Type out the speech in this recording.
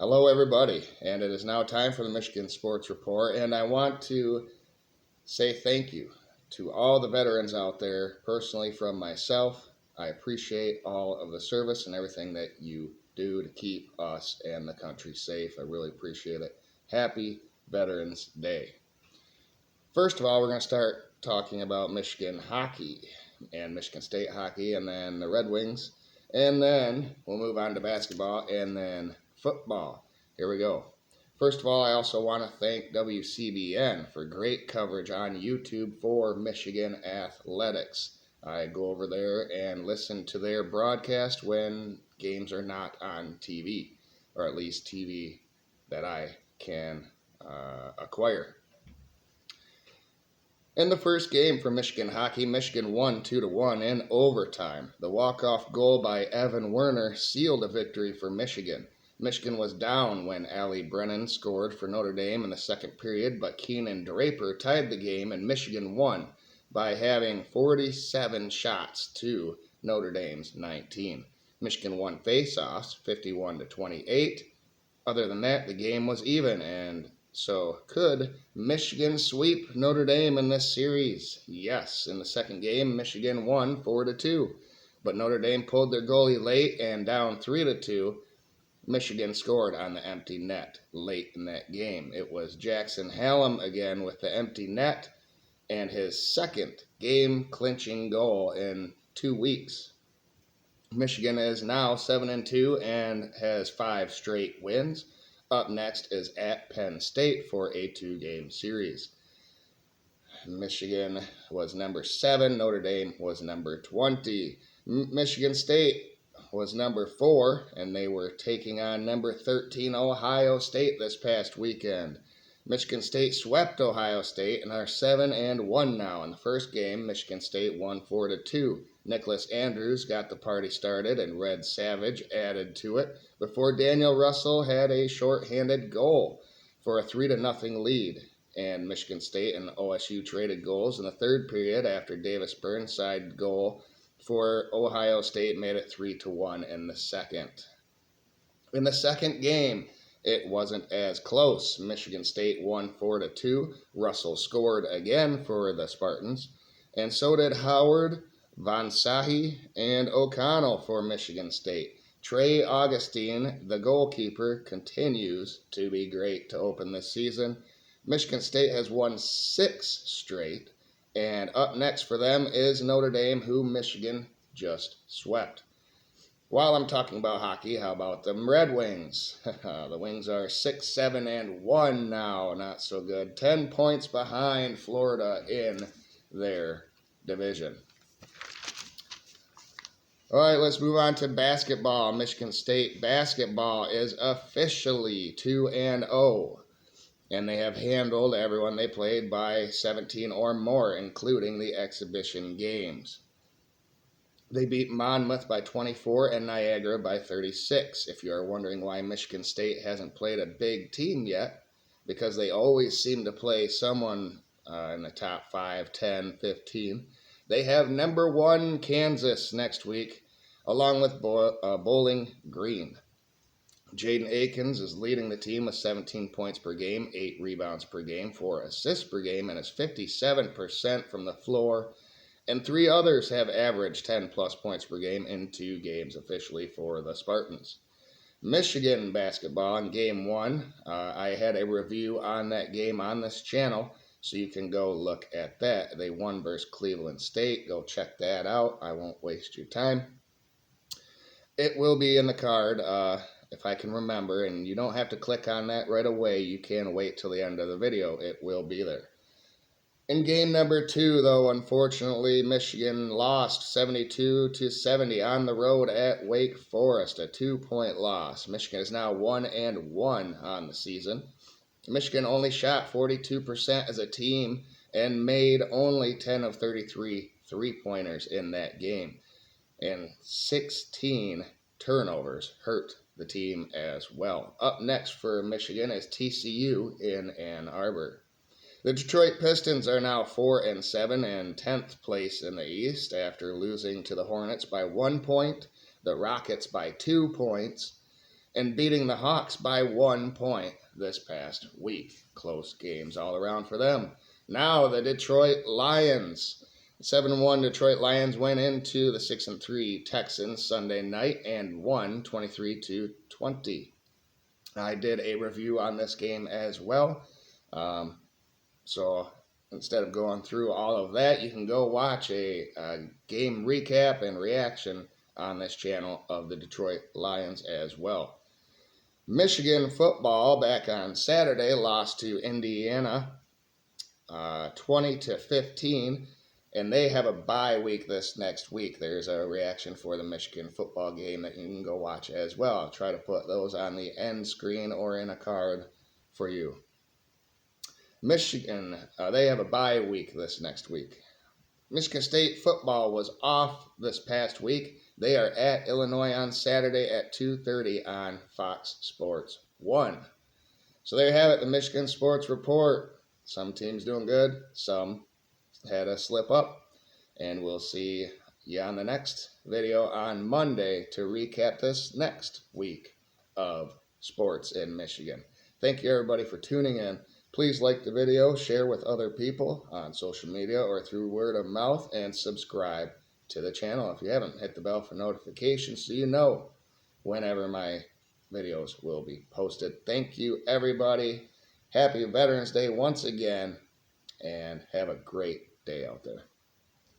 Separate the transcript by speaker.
Speaker 1: Hello, everybody, and it is now time for the Michigan Sports Report, and I want to say thank you to all the veterans out there. Personally, from myself, I appreciate all of the service and everything that you do to keep us and the country safe. I really appreciate it. Happy Veterans Day. First of all, we're going to start talking about Michigan hockey and Michigan State hockey, and then the Red Wings, and then we'll move on to basketball, and then football. Here we go. First of all, I also want to thank WCBN for great coverage on YouTube for Michigan athletics. I go over there and listen to their broadcast when games are not on TV, or at least TV that I can acquire. In the first game for Michigan hockey, Michigan won 2-1 in overtime. The walk-off goal by Evan Werner sealed a victory for Michigan. Michigan was down when Allie Brennan scored for Notre Dame in the second period, but Keenan Draper tied the game and Michigan won by having 47 shots to Notre Dame's 19. Michigan won face-offs 51-28. Other than that, the game was even, and so could Michigan sweep Notre Dame in this series? Yes, in the second game, Michigan won 4-2, but Notre Dame pulled their goalie late and down 3-2. Michigan scored on the empty net late in that game. It was Jackson Hallam again with the empty net and his second game-clinching goal in 2 weeks. Michigan is now 7-2 and has 5 straight wins. Up next is at Penn State for a 2-game series. Michigan was number 7. Notre Dame was number 20. Michigan State was number 4, and they were taking on number 13 Ohio State this past weekend. Michigan State swept Ohio State and are 7-1 now. In the first game, Michigan State won 4-2. Nicholas Andrews got the party started and Red Savage added to it before Daniel Russell had a shorthanded goal for a 3-0 lead. And Michigan State and OSU traded goals in the third period after Davis Burnside goal for Ohio State made it 3-1 in the second. In the second game, it wasn't as close. Michigan State won 4-2. Russell scored again for the Spartans, and so did Howard, Von Sahi, and O'Connell for Michigan State. Trey Augustine, the goalkeeper, continues to be great to open this season. Michigan State has won 6 straight, and up next for them is Notre Dame, who Michigan just swept. While I'm talking about hockey, how about the Red Wings? The Wings are 6-7-1 now, not so good. 10 points behind Florida in their division. All right, let's move on to basketball. Michigan State basketball is officially 2-0, and they have handled everyone they played by 17 or more, including the exhibition games. They beat Monmouth by 24 and Niagara by 36. If you are wondering why Michigan State hasn't played a big team yet, because they always seem to play someone in the top 5, 10, 15. They have number 1 Kansas next week, along with Bowling Green. Jaden Akins is leading the team with 17 points per game, 8 rebounds per game, 4 assists per game, and is 57% from the floor. And 3 others have averaged 10-plus points per game in 2 games officially for the Spartans. Michigan basketball in Game 1. I had a review on that game on this channel, so you can go look at that. They won versus Cleveland State. Go check that out. I won't waste your time. It will be in the card if I can remember, and you don't have to click on that right away. You can wait till the end of the video. It will be there. In game number 2, though, unfortunately, Michigan lost 72-70 on the road at Wake Forest, a 2-point loss. Michigan is now 1-1 on the season. Michigan only shot 42% as a team and made only 10 of 33 three-pointers in that game. And 16 turnovers hurt the team as well. Up next for Michigan is TCU in Ann Arbor. The Detroit Pistons are now 4-7 and 10th place in the East after losing to the Hornets by 1 point, the Rockets by 2 points, and beating the Hawks by 1 point this past week. Close games all around for them. Now the Detroit Lions. 7-1 Detroit Lions went into the 6-3 Texans Sunday night and won 23-20. I did a review on this game as well. So instead of going through all of that, you can go watch a game recap and reaction on this channel of the Detroit Lions as well. Michigan football back on Saturday lost to Indiana 20-15, and they have a bye week this next week. There's a reaction for the Michigan football game that you can go watch as well. I'll try to put those on the end screen or in a card for you. Michigan, they have a bye week this next week. Michigan State football was off this past week. They are at Illinois on Saturday at 2:30 on Fox Sports 1. So there you have it, the Michigan Sports Report. Some teams doing good, some had a slip up, and we'll see you on the next video on Monday to recap this next week of sports in Michigan. Thank you everybody for tuning in. Please like the video, share with other people on social media or through word of mouth, and subscribe to the channel if you haven't. Hit the bell for notifications so you know whenever my videos will be posted. Thank you everybody. Happy Veterans Day once again, and have a great day out there.